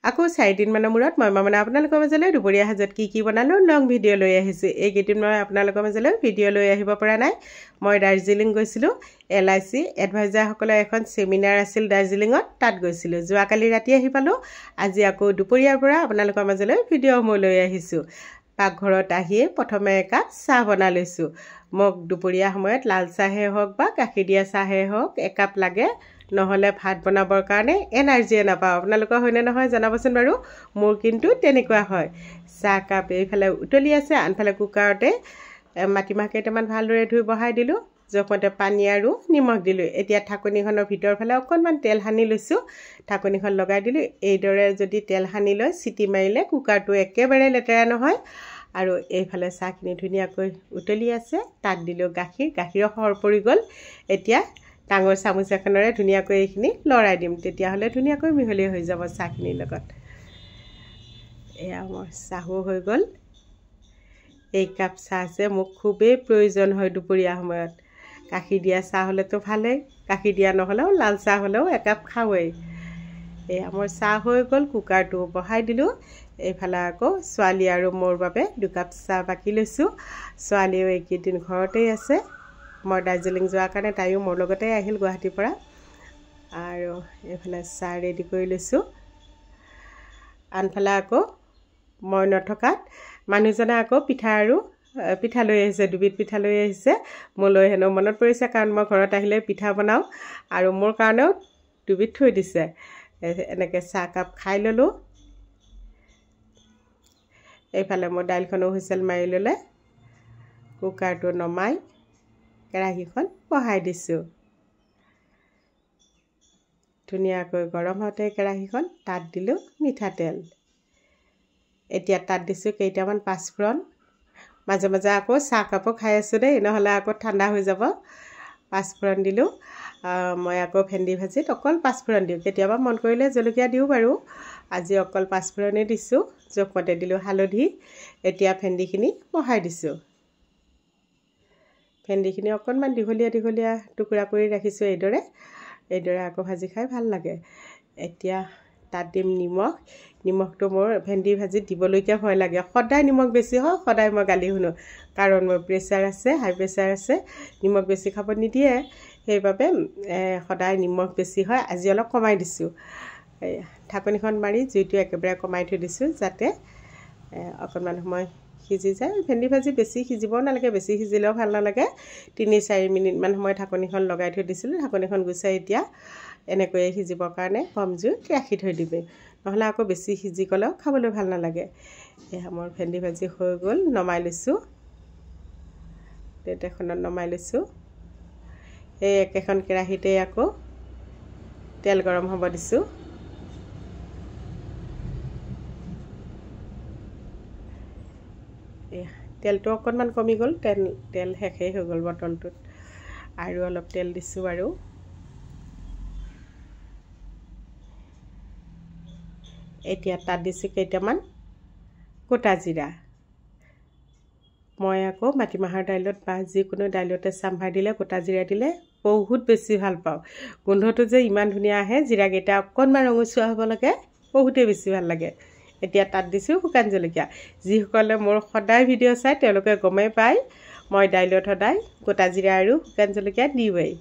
আকৌ 4 দিন মানৰ মূৰত মই মানে আপোনালোকৰ মাজলৈ দুপৰীয়া সাজত কি বনালোঁ লং ভিডিঅ' লৈ আহিছোঁ। এইকেইদিন মই আপোনালোকৰ মাজলৈ ভিডিঅ' লৈ আহিব পৰা নাই। মই দাৰ্জিলিং গৈছিলোঁ। LIC এডভাইজাৰসকলৰ এখন চেমিনাৰ আছিল দাৰ্জিলিঙত, তাত গৈছিলোঁ। যোৱাকালি ৰাতি আহি পালোঁ। আজি আকৌ দুপৰীয়াৰ পৰা আপোনালোকৰ মাজলৈ ভিডিঅ' মই লৈ আহিছোঁ। পাকঘৰত আহিয়ে প্ৰথমে একাপ চাহ বনাই লৈছোঁ। মোক দুপৰীয়া সময়ত লাল চাহে হওক বা গাখীৰ দিয়া চাহে হওক একাপ লাগে, নহ'লে ভাত বনাবৰ কাৰণে এনাৰ্জিয়ে নাপাওঁ। আপোনালোকৰ হয়নে নহয় জনাবচোন বাৰু। মোৰ কিন্তু তেনেকুৱা হয়। চাহকাপ এইফালে উতলি আছে, আনফালে কুকাৰতে মাটিমাহ কেইটামান ভালদৰে ধুই বহাই দিলোঁ। জোখমতে পানী আৰু নিমখ দিলোঁ। এতিয়া ঢাকনিখনৰ ভিতৰ ফালে অকণমান তেল সানি লৈছোঁ। ঢাকনিখন লগাই দিলোঁ। এইদৰে যদি তেল সানি লৈ চিটি মাৰিলে কুকাৰটো একেবাৰে লেতেৰা নহয়। আৰু এইফালে চাহখিনি ধুনীয়াকৈ উতলি আছে, তাত দিলোঁ গাখীৰ। গাখীৰৰ সৰ পৰি গ'ল। এতিয়া ডাঙৰ চামুচ এখনেৰে ধুনীয়াকৈ এইখিনি লৰাই দিম, তেতিয়াহ'লে ধুনীয়াকৈ মিহলি হৈ যাব চাহখিনিৰ লগত। এয়া মোৰ চাহো হৈ গ'ল। এই কাপ চাহ যে মোক খুবেই প্ৰয়োজন হয় দুপৰীয়া সময়ত। গাখীৰ দিয়া চাহ হ'লেতো ভালেই, গাখীৰ দিয়া নহ'লেও লাল চাহ হ'লেও একাপ খাওঁৱেই। এয়া মোৰ চাহ হৈ গ'ল, কুকাৰটো বহাই দিলোঁ। এইফালে আকৌ ছোৱালী আৰু মোৰ বাবে 2 কাপ চাহ বাকি লৈছোঁ। ছোৱালীও এইকেইদিন ঘৰতেই আছে। মই দাৰ্জিলিং যোৱাৰ কাৰণে তাইও মোৰ লগতে আহিল গুৱাহাটীৰ পৰা। আৰু এইফালে চাহ ৰেডি কৰি লৈছোঁ। আনফালে আকৌ মই নথকাত মানুহজনে আকৌ পিঠা লৈ আহিছে, 2বিধ পিঠা লৈ আহিছে। মোলৈ হেনো মনত পৰিছে, কাৰণ মই ঘৰত আহিলে পিঠা বনাওঁ, আৰু মোৰ কাৰণেও 2বিধ থৈ দিছে। এনেকৈ চাহকাপ খাই ল'লোঁ। এইফালে মই দাইলখনো হুইচেল মাৰি ল'লে কুকাৰটো নমাই কেৰাহীখন বহাই দিছোঁ। ধুনীয়াকৈ গৰম হওঁতে কেৰাহীখন, তাত দিলোঁ মিঠাতেল। এতিয়া তাত দিছোঁ কেইটামান পাঁচফোৰণ। মাজে মাজে আকৌ চাহকাপো খাই আছোঁ দেই, নহ'লে আকৌ ঠাণ্ডা হৈ যাব। পাঁচফোৰণ দিলোঁ। মই আকৌ ভেন্দি ভাজিত অকল পাঁচফোৰণ দিওঁ, কেতিয়াবা মন কৰিলে জলকীয়া দিওঁ বাৰু। আজি অকল পাঁচফোৰণেই দিছোঁ। জোখমতে দিলোঁ হালধি। এতিয়া ভেন্দিখিনি বহাই দিছোঁ। ভেন্দিখিনি অকণমান দীঘলীয়া টুকুৰা কৰি ৰাখিছোঁ। এইদৰে আকৌ ভাজি খাই ভাল লাগে। এতিয়া তাত দিম নিমখ। নিমখটো মোৰ ভেন্দি ভাজিত দিবলৈকে ভয় লাগে। সদায় নিমখ বেছি হয়, সদায় মই গালি শুনো, কাৰণ মোৰ প্ৰেছাৰ আছে, হাই প্ৰেছাৰ আছে। নিমখ বেছি খাব নিদিয়ে, সেইবাবে সদায় নিমখ বেছি হয়। আজি অলপ কমাই দিছোঁ। ঢাকনিখন মাৰি জুইটো একেবাৰে কমাই থৈ দিছোঁ, যাতে অকণমান সময় সিজি যায়। ভেন্দি ভাজি বেছি সিজিবও নালাগে, বেছি সিজিলেও ভাল নালাগে। 3-4 মিনিটমান সময় ঢাকনিখন লগাই থৈ দিছিলোঁ। ঢাকনিখন গুচাই এতিয়া এনেকৈয়ে সিজিবৰ কাৰণে কম জুইত ৰাখি থৈ দিবি, নহ'লে আকৌ বেছি সিজি গ'লেও খাবলৈ ভাল নালাগে। এয়া মোৰ ভেন্দি ভাজি হৈ গ'ল, নমাই লৈছোঁ। প্লেট এখনত নমাই লৈছোঁ। এই একেখন কেৰাহীতে আকৌ তেল গৰম হ'ব দিছোঁ। তেলটো অকণমান কমি গ'ল, তেল শেষেই হৈ গ'ল বটলটোত। আৰু অলপ তেল দিছোঁ বাৰু। এতিয়া তাত দিছোঁ কেইটামান গোটা জিৰা। মই আকৌ মাটিমাহৰ দাইলত বা যিকোনো দাইলতে চাম্ভাৰ দিলে গোটা জিৰা দিলে বহুত বেছি ভাল পাওঁ। গোন্ধটো যে ইমান ধুনীয়া আহে। জিৰাকেইটা অকণমান ৰঙচুৱা হ'ব লাগে, বহুতেই বেছি ভাল লাগে। এতিয়া তাত দিছোঁ শুকান জলকীয়া। যিসকলে মোৰ সদায় ভিডিঅ' চাই তেওঁলোকে গমেই পায়, মই দাইলত সদায় গোটা জিৰা আৰু শুকান জলকীয়া দিওঁৱেই।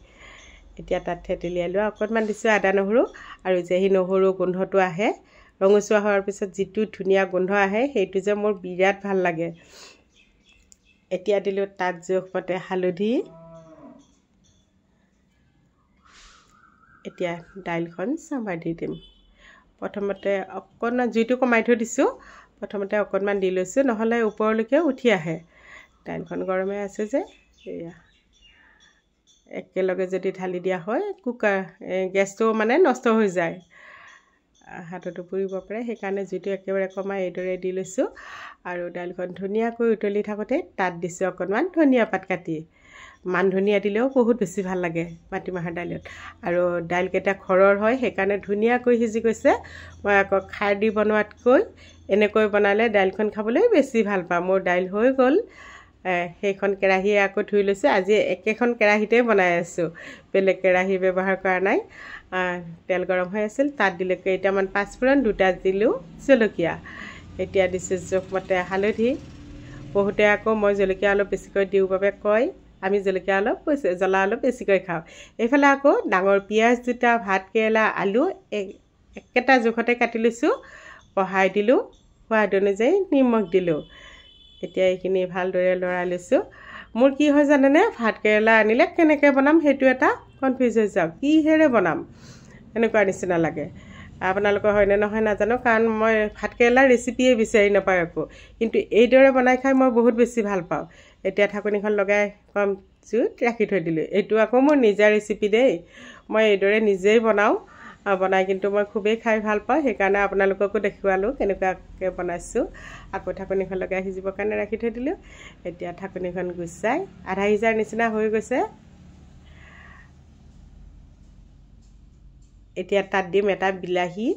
এতিয়া তাত থেতেলিয়াই লোৱা অকণমান দিছোঁ আদা নহৰু। আৰু যে সেই নহৰু গোন্ধটো আহে, ৰঙচুৱা হোৱাৰ পিছত যিটো ধুনীয়া গোন্ধ আহে, সেইটো যে মোৰ বিৰাট ভাল লাগে। এতিয়া দিলোঁ তাত জোখমতে হালধি। এতিয়া দাইলখন চাম্ভাৰ দি দিম। প্ৰথমতে অকণমান জুইটো কমাই থৈ দিছোঁ। প্ৰথমতে অকণমান দি লৈছোঁ, নহ'লে ওপৰলৈকে উঠি আহে। দাইলখন গৰমে আছে যে, এয়া একেলগে যদি ঢালি দিয়া হয় গেছটো মানে নষ্ট হৈ যায়, হাততো পুৰিব পাৰে। সেইকাৰণে জুইটো একেবাৰে কমাই এইদৰে দি লৈছোঁ। আৰু দাইলখন ধুনীয়াকৈ উতলি থাকোঁতে তাত দিছোঁ অকণমান ধনিয়া পাত কাটি। মান ধনিয়া দিলেও বহুত বেছি ভাল লাগে মাটিমাহৰ দাইলত। আৰু দাইলকেইটা ঘৰৰ হয়, সেইকাৰণে ধুনীয়াকৈ সিজি গৈছে। মই আকৌ খাৰ দি বনোৱাতকৈ এনেকৈ বনালে দাইলখন খাবলৈ বেছি ভাল পাওঁ। মোৰ দাইল হৈ গ'ল। সেইখন কেৰাহীয়ে আকৌ ধুই লৈছোঁ। আজি একেখন কেৰাহীতে বনাই আছোঁ, বেলেগ কেৰাহী ব্যৱহাৰ কৰা নাই। তেল গৰম হৈ আছিল তাত দিলোঁ কেইটামান পাঁচফোৰণ দুটা দিলোঁ জলকীয়া এতিয়া দিছোঁ জোখমতে হালধি বহুতে আকৌ মই জলকীয়া অলপ বেছিকৈ দিওঁ বাবে কয় আমি জলকীয়া অলপ জ্বলা অলপ বেছিকৈ খাওঁ এইফালে আকৌ ডাঙৰ পিঁয়াজ দুটা ভাত কেৰেলা আলু একেটা জোখতে কাটি লৈছোঁ বহাই দিলোঁ সোৱাদ অনুযায়ী নিমখ দিলোঁ এতিয়া এইখিনি ভালদৰে লৰাই লৈছোঁ মোৰ কি হয় জানেনে ভাত কেৰেলা আনিলে কেনেকৈ বনাম সেইটো এটা কনফিউজ হৈ যাওঁ কিহেৰে বনাম এনেকুৱা নিচিনা লাগে আপোনালোকৰ হয়নে নহয় নাজানো কাৰণ মই ভাত কেৰেলাৰ ৰেচিপিয়ে বিচাৰি নাপাওঁ একো কিন্তু এইদৰে বনাই খাই মই বহুত বেছি ভাল পাওঁ এতিয়া ঢাকনিখন লগাই কম জুইত ৰাখি থৈ দিলোঁ এইটো আকৌ মোৰ নিজা ৰেচিপি দেই মই এইদৰে নিজেই বনাওঁ বনাই কিন্তু মই খুবেই খাই ভাল পাওঁ সেইকাৰণে আপোনালোককো দেখুৱালোঁ কেনেকুৱাকৈ বনাইছোঁ আকৌ ঢাকনিখন লগাই সিজিবৰ কাৰণে ৰাখি থৈ দিলোঁ এতিয়া ঢাকনিখন গুচাই আধা সিজাৰ নিচিনা হৈ গৈছে এতিয়া তাত দিম এটা বিলাহী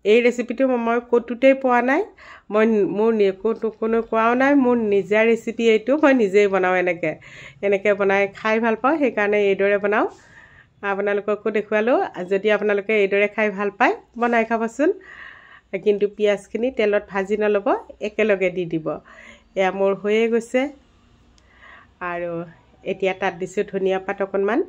এই ৰেচিপিটো মই ক'তোতেই পোৱা নাই মই মোৰ কোনো কোৱাও নাই মোৰ নিজা ৰেচিপি এইটো মই নিজেই বনাওঁ এনেকৈ বনাই খাই ভাল পাওঁ সেইকাৰণে এইদৰে বনাওঁ আপোনালোককো দেখুৱালোঁ যদি আপোনালোকে এইদৰে খাই ভাল পায় বনাই খাবচোন কিন্তু পিঁয়াজখিনি তেলত ভাজি নল'ব একেলগে দি দিব এয়া মোৰ হৈয়ে গৈছে আৰু এতিয়া তাত দিছোঁ ধনিয়া পাত অকণমান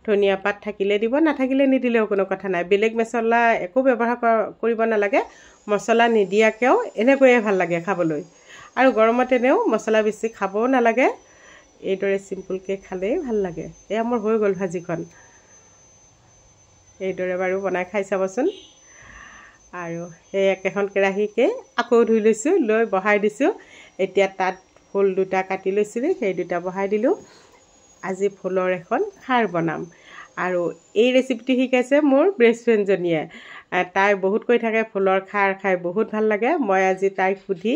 ধনিয়া পাত থাকিলে দিব নাথাকিলে নিদিলেও কোনো কথা নাই বেলেগ মছলা একো ব্যৱহাৰ কৰিব নালাগে মছলা নিদিয়াকৈও এনেকৈয়ে ভাল লাগে খাবলৈ আৰু গৰমত এনেও মছলা বেছি খাবও নালাগে এইদৰে চিম্পুলকৈ খালেই ভাল লাগে এয়া মোৰ হৈ গ'ল ভাজিখন এইদৰে বাৰু বনাই খাই চাবচোন আৰু সেই একেখন কেৰাহীকে আকৌ ধুই লৈছোঁ লৈ বহাই দিছোঁ এতিয়া তাত ফুল দুটা কাটি লৈছিলোঁ সেই দুটা বহাই দিলোঁ আজি ফুলৰ এখন খাৰ বনাম আৰু এই ৰেচিপিটো শিকাইছে মোৰ বেষ্ট ফ্ৰেণ্ডজনীয়ে তাই বহুত কৈ থাকে ফুলৰ খাৰ খাই বহুত ভাল লাগে মই আজি তাইক সুধি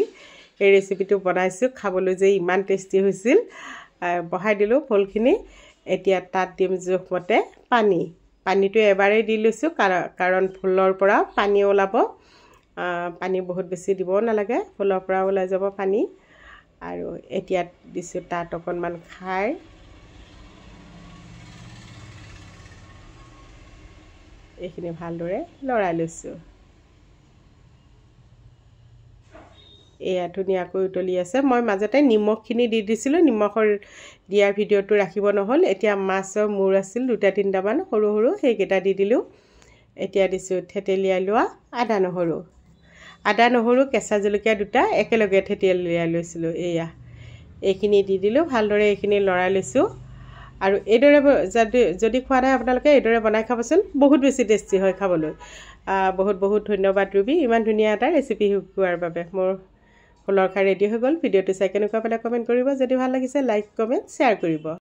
এই ৰেচিপিটো বনাইছোঁ খাবলৈ যে ইমান টেষ্টি হৈছিল বহাই দিলোঁ ফুলখিনি এতিয়া তাত দিম জোখমতে পানীটো এবাৰেই দি লৈছোঁ কাৰণ ফুলৰ পৰা পানী ওলাব পানী বহুত বেছি দিবও নালাগে ফুলৰ পৰা ওলাই যাব পানী আৰু এতিয়া দিছোঁ তাত অকণমান খাৰ এইখিনি ভালদৰে লৰাই লৈছোঁ এয়া ধুনীয়াকৈ উতলি আছে মই মাজতে নিমখখিনি দি দিছিলোঁ নিমখৰ দিয়াৰ ভিডিঅ'টো ৰাখিব নহ'ল এতিয়া মাছৰ মূৰ আছিল দুটা তিনিটামান সৰু সৰু সেইকেইটা দি দিলোঁ এতিয়া দিছোঁ থেতেলিয়াই লোৱা আদা নহৰু কেঁচা জলকীয়া দুটা একেলগে থেতেলিয়াই লৈছিলোঁ এইখিনি দি দিলোঁ ভালদৰে এইখিনি লৰাই লৈছোঁ আৰু এইদৰে যদি খোৱা নাই আপোনালোকে এইদৰে বনাই খাবচোন বহুত বেছি টেষ্টি হয় খাবলৈ বহুত ধন্যবাদ ৰুবি ইমান ধুনীয়া এটা ৰেচিপি শিকোৱাৰ বাবে মোৰ ফুলৰ খাৰ ৰেডি হৈ গ'ল ভিডিঅ'টো চাই কেনেকুৱা পালে কমেণ্ট কৰিব যদি ভাল লাগিছে লাইক কমেণ্ট শ্বেয়াৰ কৰিব